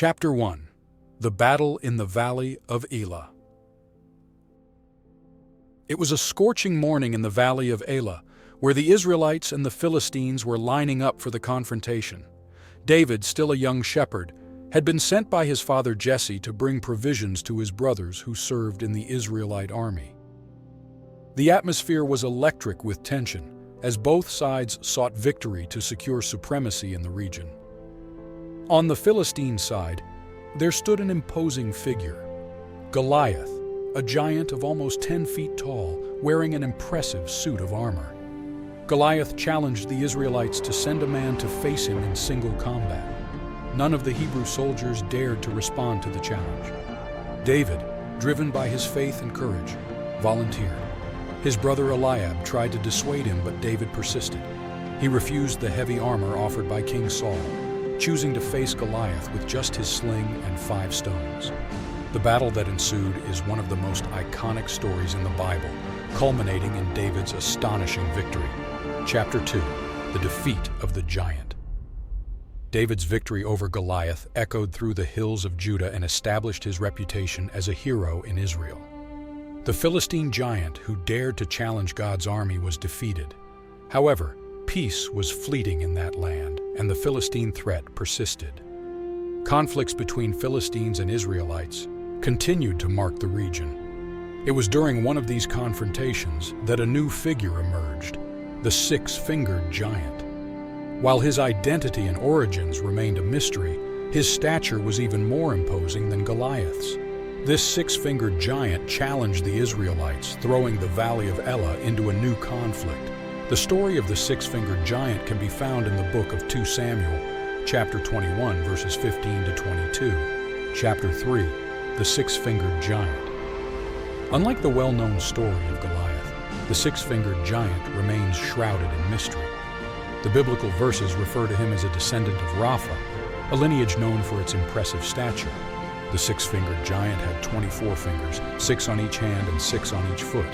Chapter 1. The Battle in the Valley of Elah. It was a scorching morning in the Valley of Elah, where the Israelites and the Philistines were lining up for the confrontation. David, still a young shepherd, had been sent by his father Jesse to bring provisions to his brothers who served in the Israelite army. The atmosphere was electric with tension, as both sides sought victory to secure supremacy in the region. On the Philistine side, there stood an imposing figure, Goliath, a giant of almost 10 feet tall, wearing an impressive suit of armor. Goliath challenged the Israelites to send a man to face him in single combat. None of the Hebrew soldiers dared to respond to the challenge. David, driven by his faith and courage, volunteered. His brother Eliab tried to dissuade him, but David persisted. He refused the heavy armor offered by King Saul, choosing to face Goliath with just his sling and 5 stones. The battle that ensued is one of the most iconic stories in the Bible, culminating in David's astonishing victory. Chapter 2. The Defeat of the Giant. David's victory over Goliath echoed through the hills of Judah and established his reputation as a hero in Israel. The Philistine giant who dared to challenge God's army was defeated. However, peace was fleeting in that land, and the Philistine threat persisted. Conflicts between Philistines and Israelites continued to mark the region. It was during one of these confrontations that a new figure emerged, the 6-fingered giant. While his identity and origins remained a mystery, his stature was even more imposing than Goliath's. This 6-fingered giant challenged the Israelites, throwing the Valley of Elah into a new conflict. The story of the 6-fingered giant can be found in the book of 2 Samuel, chapter 21, verses 15 to 22. Chapter 3. The 6-fingered giant. Unlike the well-known story of Goliath, the 6-fingered giant remains shrouded in mystery. The biblical verses refer to him as a descendant of Rapha, a lineage known for its impressive stature. The 6-fingered giant had 24 fingers, 6 on each hand and 6 on each foot,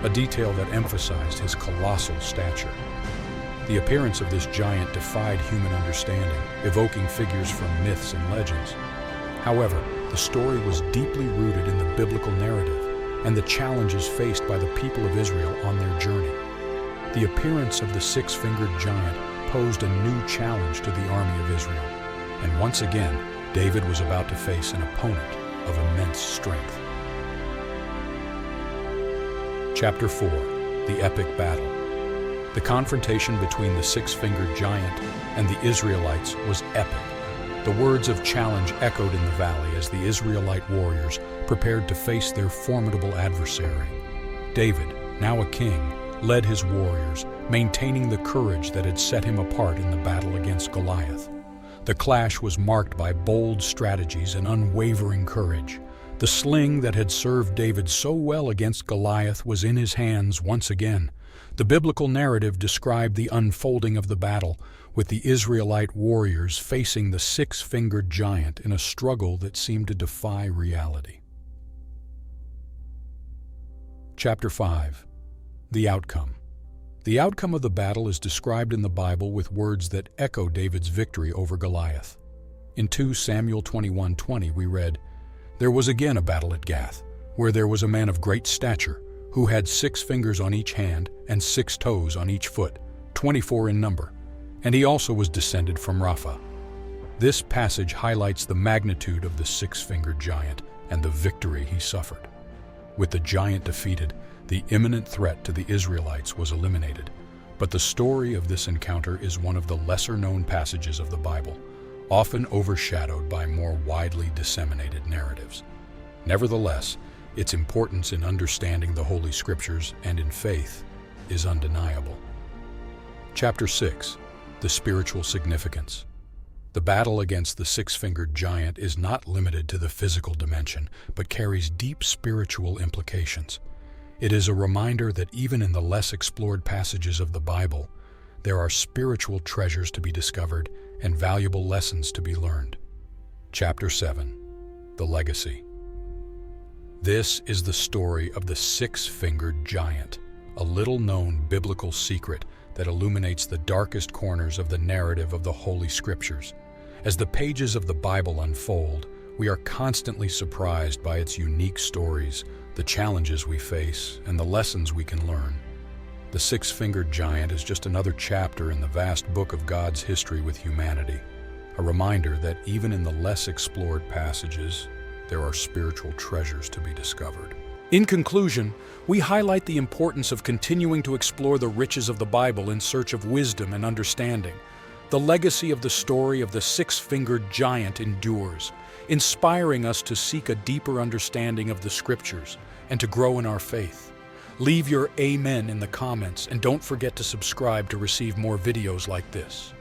a detail that emphasized his colossal stature. The appearance of this giant defied human understanding, evoking figures from myths and legends. However, the story was deeply rooted in the biblical narrative and the challenges faced by the people of Israel on their journey. The appearance of the 6-fingered giant posed a new challenge to the army of Israel, and once again, David was about to face an opponent of immense strength. Chapter 4. The Epic Battle. The confrontation between the 6-fingered giant and the Israelites was epic. The words of challenge echoed in the valley as the Israelite warriors prepared to face their formidable adversary. David, now a king, led his warriors, maintaining the courage that had set him apart in the battle against Goliath. The clash was marked by bold strategies and unwavering courage. The sling that had served David so well against Goliath was in his hands once again. The biblical narrative described the unfolding of the battle, with the Israelite warriors facing the 6-fingered giant in a struggle that seemed to defy reality. Chapter 5. The Outcome. The outcome of the battle is described in the Bible with words that echo David's victory over Goliath. In 2 Samuel 21:20 we read, "There was again a battle at Gath, where there was a man of great stature, who had 6 fingers on each hand and 6 toes on each foot, 24 in number, and he also was descended from Rapha." This passage highlights the magnitude of the 6-fingered giant and the victory he suffered. With the giant defeated, the imminent threat to the Israelites was eliminated, but the story of this encounter is one of the lesser-known passages of the Bible, often overshadowed by more widely disseminated narratives. Nevertheless, its importance in understanding the Holy Scriptures and in faith is undeniable. Chapter 6. The Spiritual Significance. The battle against the 6-fingered giant is not limited to the physical dimension, but carries deep spiritual implications. It is a reminder that even in the less explored passages of the Bible, there are spiritual treasures to be discovered and valuable lessons to be learned. Chapter 7. The Legacy. This is the story of the 6-fingered giant, a little-known biblical secret that illuminates the darkest corners of the narrative of the Holy Scriptures. As the pages of the Bible unfold, we are constantly surprised by its unique stories, the challenges we face, and the lessons we can learn. The six-fingered giant is just another chapter in the vast book of God's history with humanity, a reminder that even in the less explored passages, there are spiritual treasures to be discovered. In conclusion, we highlight the importance of continuing to explore the riches of the Bible in search of wisdom and understanding. The legacy of the story of the six-fingered giant endures, inspiring us to seek a deeper understanding of the Scriptures and to grow in our faith. Leave your amen in the comments and don't forget to subscribe to receive more videos like this.